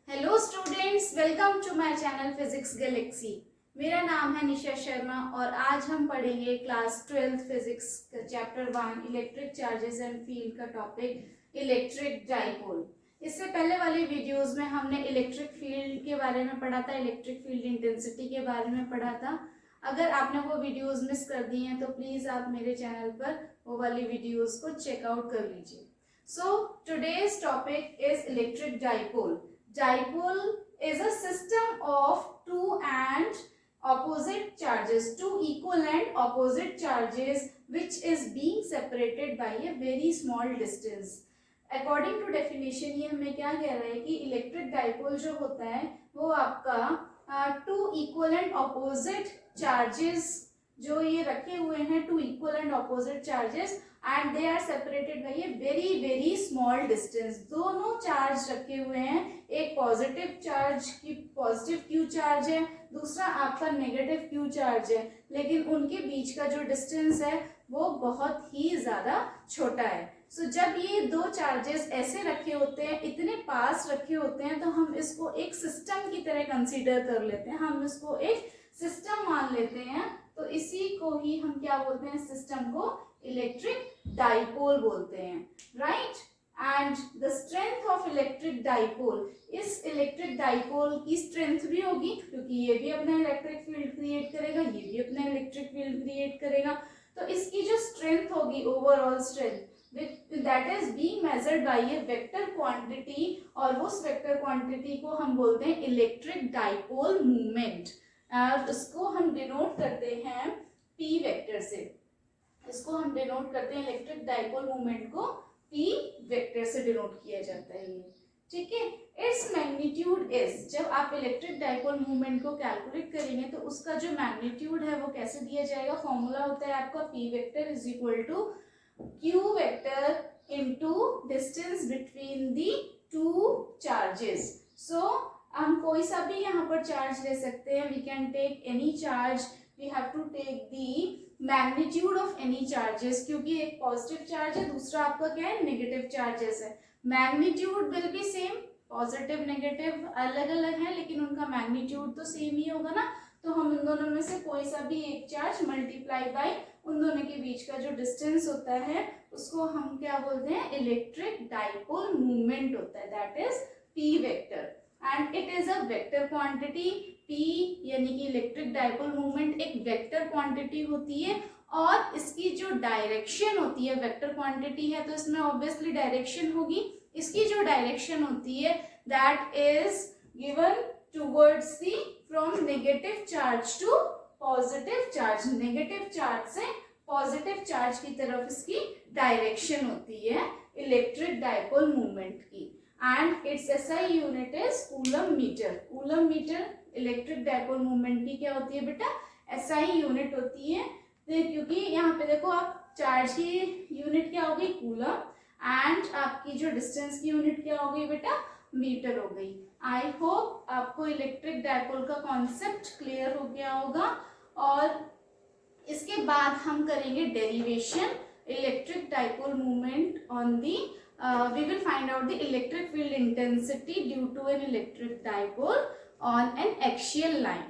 Hello students, welcome to my channel physics galaxy. मेरा नाम है निशा शर्मा और आज हम पढ़ेंगे class 12th physics chapter 1 electric charges and field का टॉपिक इलेक्ट्रिक डाइपोल। इससे पहले वाले वीडियोस में हमने इलेक्ट्रिक फील्ड के बारे में पढ़ा था, इलेक्ट्रिक फील्ड इंटेंसिटी के बारे में पढ़ा था। अगर आपने वो वीडियोस मिस कर दी हैं तो प्लीज़ आप मेरे चैनल पर वो वाली वीडियोस को चेकआउट कर लीजिए। So today's topic is electric dipole. Dipole is a system of two equal and opposite charges which is being separated by a very small distance. According to definition ये हमें क्या कह रहा है कि इलेक्ट्रिक डाइपोल जो होता है वो आपका two equal and opposite charges जो ये रखे हुए हैं, two equal and opposite charges and they are separated by a very very small distance. दोनों चार्ज रखे हुए हैं, एक पॉजिटिव चार्ज की पॉजिटिव क्यू चार्ज है, दूसरा आपका नेगेटिव क्यू चार्ज है, लेकिन उनके बीच का जो डिस्टेंस है वो बहुत ही ज्यादा छोटा है। सो जब ये दो चार्जेस ऐसे रखे होते हैं, इतने पास रखे होते हैं, तो हम इसको एक सिस्टम की तरह कंसीडर कर लेते हैं, हम इसको एक सिस्टम मान लेते हैं। तो इसी को ही हम क्या बोलते हैं, सिस्टम को इलेक्ट्रिक डाइपोल बोलते हैं, right. And the strength of electric dipole, इस इलेक्ट्रिक डाइपोल की स्ट्रेंथ भी होगी क्योंकि ये भी अपना इलेक्ट्रिक फील्ड क्रिएट करेगा, ये भी अपना इलेक्ट्रिक फील्ड क्रिएट करेगा। तो इसकी जो स्ट्रेंथ होगी, overall strength, that is being measured by A vector quantity, और उस वेक्टर क्वांटिटी को हम बोलते हैं इलेक्ट्रिक डाइपोल मूवमेंट। इसको हम डिनोट करते हैं पी वेक्टर से। इसको हम डिनोट करते हैं, इलेक्ट्रिक डाइपोल मूवमेंट को पी वेक्टर से डिनोट किया जाता है ये, ठीक है। इट्स मैग्नीट्यूड इज, जब आप इलेक्ट्रिक डाइपोल मूवमेंट को कैलकुलेट करेंगे तो उसका जो मैग्नीट्यूड है वो कैसे दिया जाएगा, फॉर्मूला होता है आपका P vector is equal to Q vector into distance between the two charges. So हम कोई सा भी यहाँ पर चार्ज ले सकते हैं, we can take any charge, we have to take the magnitude of any charges, क्योंकि एक पॉजिटिव चार्ज है, दूसरा आपका क्या है, नेगेटिव चार्जेस है। Magnitude will be same, positive negative अलग अलग है लेकिन उनका मैग्नीट्यूड तो सेम ही होगा ना। तो हम उन दोनों में से कोई सा भी एक चार्ज मल्टीप्लाई बाय उन दोनों के बीच का जो डिस्टेंस होता है उसको हम क्या बोलते हैं, इलेक्ट्रिक डाइपोल मूवमेंट होता है, that is P vector. And it is a vector quantity. P यानी कि इलेक्ट्रिक डाइपोल मूवमेंट एक वेक्टर क्वांटिटी होती है और इसकी जो डायरेक्शन होती है, वेक्टर क्वांटिटी है तो इसमें ऑब्वियसली डायरेक्शन होगी, इसकी जो डायरेक्शन होती है that is given towards the from negative charge to positive charge, negative charge से पॉजिटिव चार्ज की तरफ इसकी डायरेक्शन होती है इलेक्ट्रिक डाइपोल मूवमेंट की। And its SI unit is coulomb metre. Coulomb metre electric dipole movement की क्या होती है बेटा, SI यूनिट होती है। क्योंकि यहाँ पे देखो आप, चार्ज की यूनिट क्या होगी, कूलम, एंड आपकी जो डिस्टेंस की यूनिट क्या होगी बेटा, मीटर हो गई। आई होप आपको इलेक्ट्रिक डाइपोल का कॉन्सेप्ट क्लियर हो गया होगा। और इसके बाद हम करेंगे derivation electric dipole movement on the we will find out the electric field intensity due to an electric dipole on an axial line.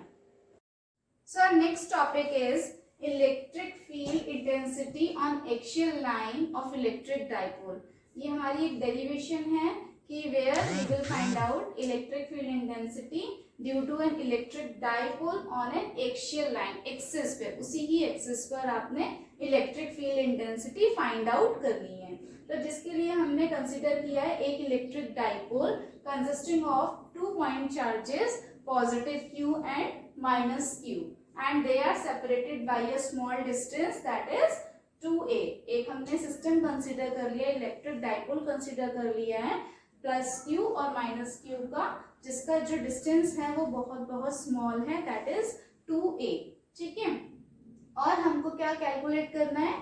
So our next topic is electric field intensity on axial line of electric dipole. ये हमारी एक derivation है कि where we will find out electric field intensity due to an electric dipole on an axial line, axis पे, उसी ही axis पर आपने electric field intensity find out करनी है। तो जिसके लिए हमने कंसीडर किया है एक electric dipole consisting of two point charges, positive Q and minus Q, and they are separated by a small distance that is 2a। एक हमने सिस्टम कंसीडर कर लिया, इलेक्ट्रिक डाइपोल कंसीडर कर लिया है प्लस क्यू और माइनस क्यू का, जिसका जो डिस्टेंस है वो बहुत बहुत स्मॉल है, दैट इज 2a, ठीक है। और हमको क्या कैलकुलेट करना है,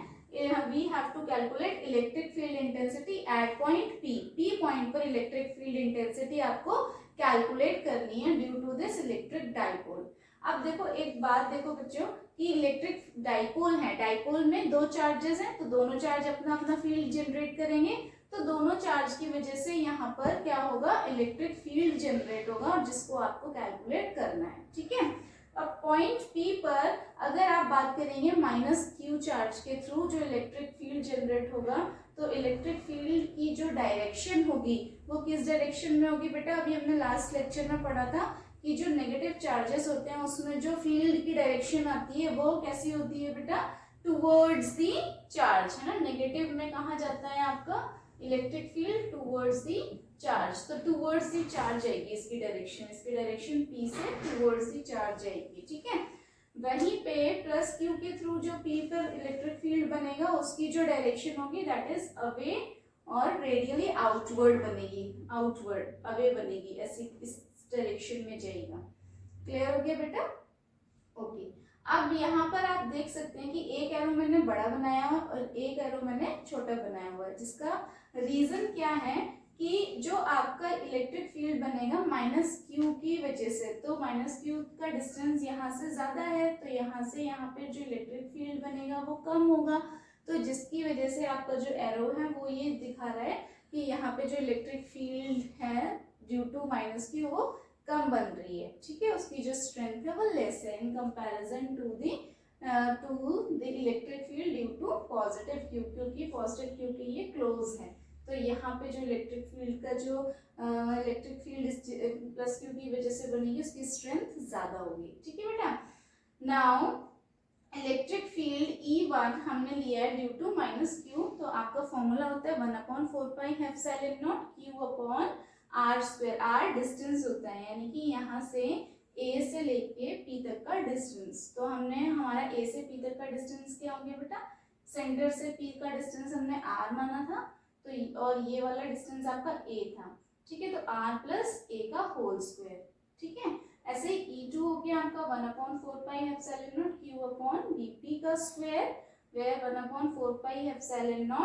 we have to calculate electric field intensity at point P. P point पर electric field intensity आपको कैलकुलेट करनी है due to this electric dipole. अब देखो एक बात देखो बच्चों कि इलेक्ट्रिक डाइपोल है, डाइपोल में दो चार्जेस हैं तो दोनों चार्ज अपना अपना फील्ड जनरेट करेंगे। तो दोनों चार्ज की वजह से यहाँ पर क्या होगा, इलेक्ट्रिक फील्ड जनरेट होगा और जिसको आपको कैलकुलेट करना है, ठीक है। अब पॉइंट पी पर अगर आप बात करेंगे माइनस क्यू चार्ज के थ्रू जो इलेक्ट्रिक फील्ड जनरेट होगा, तो इलेक्ट्रिक फील्ड की जो डायरेक्शन होगी वो किस डायरेक्शन में होगी बेटा, अभी हमने लास्ट लेक्चर में पढ़ा था कि जो नेगेटिव चार्जेस होते हैं उसमें जो फील्ड की डायरेक्शन आती है वो कैसी होती है बेटा, टुवर्ड्स दी चार्ज, है ना। नेगेटिव में कहा जाता है आपका electric field, towards the charge, तो टुवर्ड्स दी चार्ज आएगी इसकी डायरेक्शन पी से टुवर्ड्स दी चार्ज आएगी, ठीक है। वहीं पे प्लस क्यू के थ्रू जो पी पर इलेक्ट्रिक फील्ड बनेगा उसकी जो डायरेक्शन होगी दैट इज अवे और रेडियली आउटवर्ड बनेगी, आउटवर्ड अवे बनेगी, ऐसी इस डायरेक्शन में जाएगा। क्लियर हो गया बेटा? ओके। अब यहाँ पर आप देख सकते हैं कि एक एरो मैंने बड़ा बनाया हुआ और एक एरो मैंने छोटा बनाया हुआ है, जिसका रीजन क्या है कि जो आपका इलेक्ट्रिक फील्ड बनेगा माइनस क्यू की वजह से, तो माइनस क्यू का डिस्टेंस यहाँ से ज्यादा है, तो यहाँ से यहाँ पे जो इलेक्ट्रिक फील्ड बनेगा वो कम होगा, तो जिसकी वजह से आपका जो एरो है वो ये दिखा रहा है कि यहाँ पे जो इलेक्ट्रिक फील्ड है ड्यू टू माइनस क्यू वो कम बन रही है, ठीक है। उसकी जो स्ट्रेंथ है वो लेस है in comparison to the electric field due to positive Q, क्योंकि पॉजिटिव क्यू के ये क्लोज है, तो यहाँ पे जो इलेक्ट्रिक फील्ड का जो इलेक्ट्रिक फील्ड प्लस क्यू की वजह से बनेगी उसकी स्ट्रेंथ ज्यादा होगी, ठीक है बेटा। नाउ इलेक्ट्रिक फील्ड E1 हमने लिया है ड्यू टू माइनस क्यू, तो आपका फॉर्मूला होता है 1/4πε0 Q upon are square, R distance होता है यानी कि यहाँ से ए से लेके पी तक का डिस्टेंस, तो हमने हमारा ए से पी तक का डिस्टेंस क्या हो गया बेटा, सेंटर से पी का डिस्टेंस हमने आर माना था, तो और ये वाला डिस्टेंस आपका ए था, ठीक है, तो आर प्लस ए का होल स्क्वायर, ठीक है। ऐसे ही E2 हो गया आपका 1/4πε0 Q अपॉन bp का square, where 1/4πε0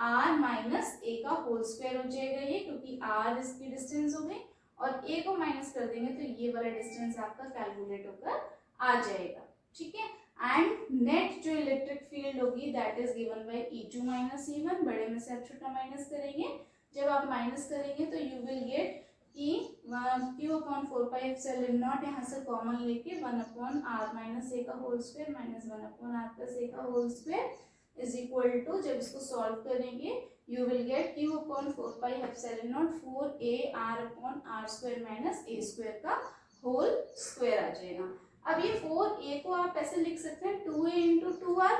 r minus a का होल स्क्वायर हो जाएगा ये, क्योंकि r इसकी डिस्टेंस हो गई और a को माइनस कर देंगे तो ये वाला डिस्टेंस आपका कैलकुलेट होकर आ जाएगा, ठीक है। एंड नेट जो इलेक्ट्रिक फील्ड होगी that is given bye E2 minus E1, बड़े में से आप छोटा माइनस करेंगे, जब आप माइनस करेंगे तो यू विल गेट कि Q अपॉन 4πε0 यहाँ से कॉमन लेके 1/r माइनस ए का whole square minus 1/r plus a का whole square is equal to, जब इसको सॉल्व करेंगे you will get Q upon 4πε0 4ar upon r square minus a square का होल स्क्वायर आ जाएगा। अब ये 4a को आप ऐसे लिख सकते हैं 2a इंटू 2r,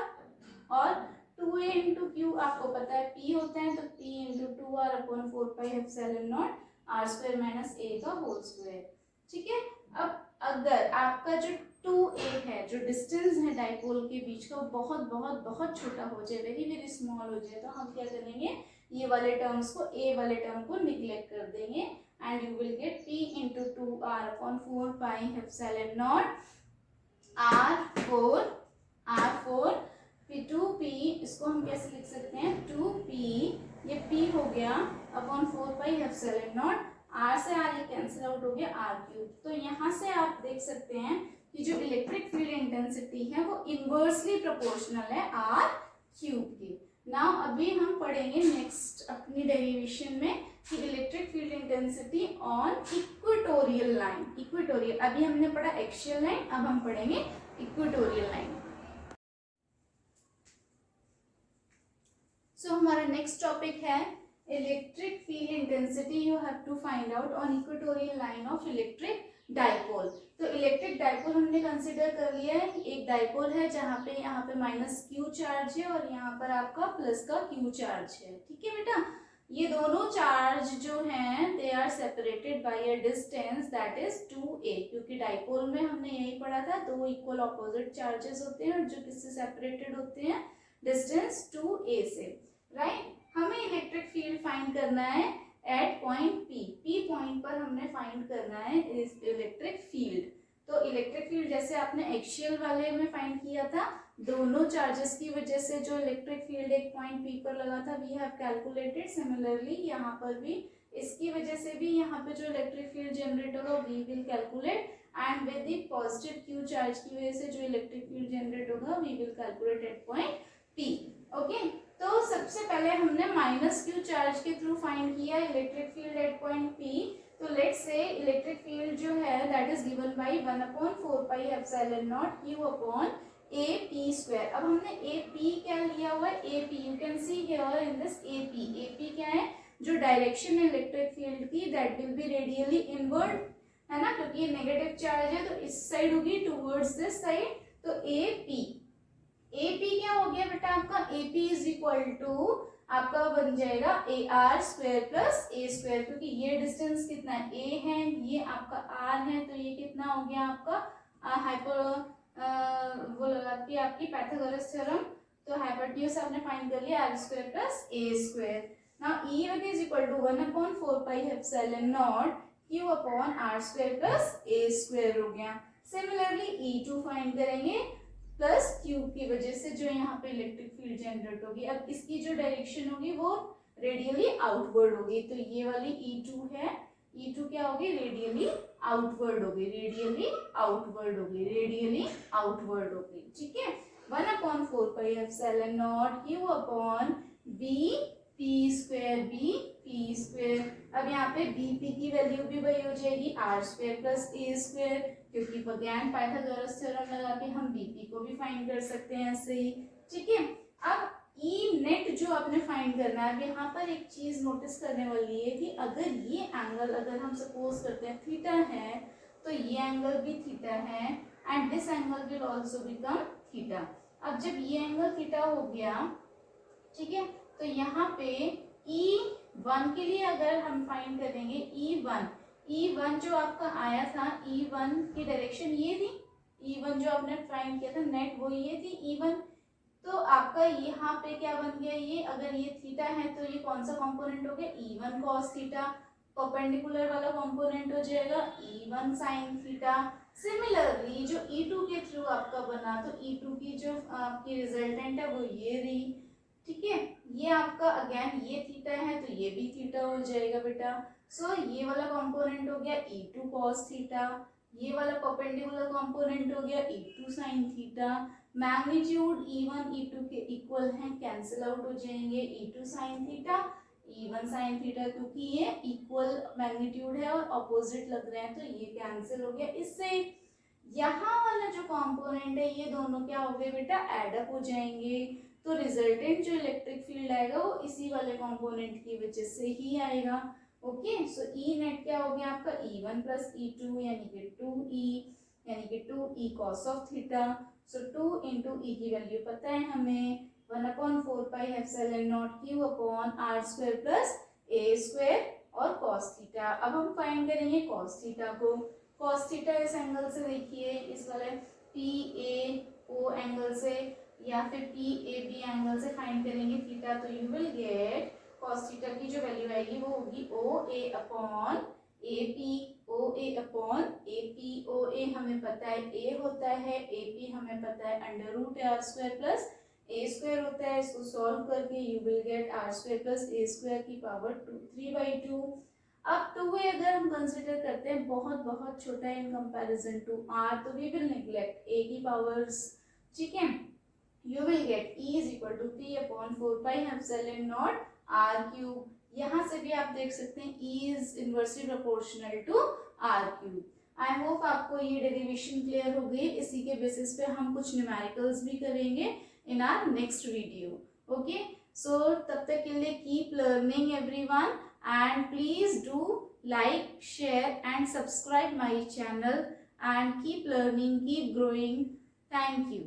और 2a इंटू क्यू आपको पता है p होता है, तो p into 2r upon 4πε0 r square minus a का होल स्क्वायर, ठीक है। अब अगर आपका जो 2a है, जो डिस्टेंस है डाइपोल के बीच का, बहुत बहुत बहुत छोटा हो जाए, वेरी वेरी स्मॉल हो जाए, तो हम क्या करेंगे, ये वाले टर्म्स को, a वाले टर्म को निग्लेक्ट कर देंगे and you will get p into 2r upon 4πε0 r4 2p, इसको हम कैसे लिख सकते हैं 2p, ये p हो गया अपॉन 4πε0 r से r ये कैंसिल आउट हो गया r क्यूब। तो यहाँ से आप देख सकते हैं कि जो इलेक्ट्रिक फील्ड इंटेंसिटी है वो इनवर्सली प्रोपोर्शनल है r क्यूब की। नाउ अभी हम पढ़ेंगे नेक्स्ट अपनी डेरिवेशन में कि electric field intensity on equatorial line, equatorial, अभी हमने पढ़ा एक्सियल लाइन, अब हम पढ़ेंगे इक्वेटोरियल लाइन। सो हमारा नेक्स्ट टॉपिक है electric field intensity you have to find out on equatorial line of electric dipole. तो इलेक्ट्रिक डाइपोल हमने कंसिडर कर लिया है कि एक डाइपोल है जहाँ पे यहाँ पे माइनस क्यू चार्ज है और यहाँ पर आपका प्लस का क्यू चार्ज है, ठीक है बेटा। ये दोनों चार्ज जो हैं they are separated by a distance that is 2a, क्योंकि डाइपोल में हमने यही पढ़ा था दो इक्वल ऑपोजिट चार्जेस होते हैं और जो किससे सेपरेटेड होते हैं, डिस्टेंस 2a से, राइट। हमें इलेक्ट्रिक फील्ड फाइंड करना है एट पॉइंट P पॉइंट पर हमने फाइंड करना है इलेक्ट्रिक फील्ड। तो इलेक्ट्रिक फील्ड जैसे आपने एक्सियल वाले में फाइंड किया था, दोनों चार्जेस की वजह से जो इलेक्ट्रिक फील्ड एक पॉइंट P पर लगा था वी हैव कैलकुलेटेड, सिमिलरली यहाँ पर भी इसकी वजह से भी यहाँ पे जो इलेक्ट्रिक फील्ड जनरेट होगा we will calculate, and with the positive Q charge की वजह से जो इलेक्ट्रिक फील्ड जनरेट होगा we will calculate at point P, okay. तो सबसे पहले हमने माइनस क्यू चार्ज के थ्रू फाइंड किया electric field at point P. तो लेट्स से इलेक्ट्रिक फील्ड जो है that is given by 1/4πε0 q upon A P square. अब हमने ए पी क्या लिया हुआ है, A P, you can see here in this A P क्या है, जो डायरेक्शन है इलेक्ट्रिक फील्ड की that will be radially inward, है ना, क्योंकि ये नेगेटिव चार्ज है तो इस साइड होगी टुवर्ड्स दिस साइड। तो ए पी क्या हो गया बेटा आपका, A P is equal to आपका बन जाएगा A R square plus A square, क्योंकि ये डिस्टेंस कितना है, ए है, ये आपका आर है, तो ये कितना हो गया आपका वो लगाती है आपकी पाइथागोरस थ्योरम। तो हाइपोटेन्यूज आपने फाइंड कर लिया r square plus A square. Now E1 is equal to 1/4πε0 Q upon are square plus A square हो गया। सिमिलरली E2 फाइंड करेंगे प्लस क्यू की वजह से जो यहाँ पे इलेक्ट्रिक फील्ड जनरेट होगी। अब इसकी जो डायरेक्शन होगी वो रेडियली आउटवर्ड होगी, तो ये वाली E2 है, E2 क्या होगी, रेडियली आउटवर्ड होगी, रेडियली आउटवर्ड होगी, रेडियली आउटवर्ड होगी, ठीक है। 1/4πε0 Q upon B P square. अब यहाँ पे बी पी की वैल्यू भी वही हो जाएगी आर स्क्वायर प्लस ए स्क्वायर, क्योंकि अगेन पाइथागोरस थ्योरम लगा के हम बीपी को भी फाइंड कर सकते हैं ऐसे ही, ठीक है। अब ई नेट जो आपने फाइंड करना है, अब यहाँ पर एक चीज नोटिस करने वाली है कि अगर ये एंगल, अगर हम सपोज करते हैं थीटा है, तो ये एंगल भी थीटा है and this angle will also become theta. अब जब ये एंगल थीटा हो गया, ठीक है, तो यहाँ पे E1 के लिए अगर हम फाइंड करेंगे E1 जो आपका आया था, E1 की डायरेक्शन ये थी, E1 जो आपने फाइंड किया था नेट वो ये थी E1। तो आपका यहाँ पे क्या बन गया, ये अगर ये थीटा है तो ये कौन सा कंपोनेंट हो गया, E1 cos थीटा, परपेंडिकुलर वाला कंपोनेंट हो जाएगा E1 sin थीटा। सिमिलरली जो E2 के थ्रू आपका बना, तो E2 की जो आपकी रिजल्टेंट है वो ये रही, ठीक है। ये आपका अगेन ये थीटा है तो ये भी थीटा हो जाएगा बेटा। सो ये वाला कंपोनेंट हो गया E2 cos थीटा, ये वाला परपेंडिकुलर कंपोनेंट हो गया E2 sin theta. Magnitude E1 E2 के इक्वल हैं, कैंसिल आउट हो जाएंगे, E2 sin theta E1 sin theta, क्योंकि ये इक्वल मैग्नीट्यूड है और अपोजिट लग रहे हैं तो ये कैंसिल हो गया। इससे यहाँ वाला जो कंपोनेंट है ये दोनों क्या हो गए बेटा, एडअप हो जाएंगे, तो रिजल्टेंट जो इलेक्ट्रिक फील्ड आएगा वो इसी वाले कंपोनेंट की वजह से ही आएगा। ओके, सो ई नेट क्या हो गया आपका E1 प्लस E2 यानी कि 2E, यानी कि 2E cos of theta. So 2 into e की वैल्यू पता है हमें 1/4πε0 Q upon are square plus A square और cos थीटा। अब हम फाइंड करेंगे cos थीटा को। cos थीटा इस एंगल से देखिए, इस वाले PAO एंगल से या फिर PAB एंगल से फाइंड करेंगे थीटा, तो you will gate cos theta की जो वैल्यू आएगी वो होगी OA upon AP, OA upon AP। OA हमें पता है A होता है, AP हमें पता है under root R square plus ए स्क्वायर होता है। इसको सॉल्व करके you will get R square plus A square की पावर 3/2। अब 2A अगर हम कंसिडर करते हैं बहुत बहुत छोटा है इन कंपैरिजन टू R, तो वी विल नेग्लेक्ट A की पावर्स, ठीक है। You will get E is equal to 3/4πε0 R cube। यहाँ से भी आप देख सकते हैं E is inversely proportional to R cube। I hope आपको ये डेरिवेशन क्लियर हो गई। इसी के बेसिस पे हम कुछ न्यूमेरिकल्स भी करेंगे in our next video. Okay, so तब तक के लिए keep learning everyone and please do like, share and subscribe my channel and keep learning, keep growing. Thank you.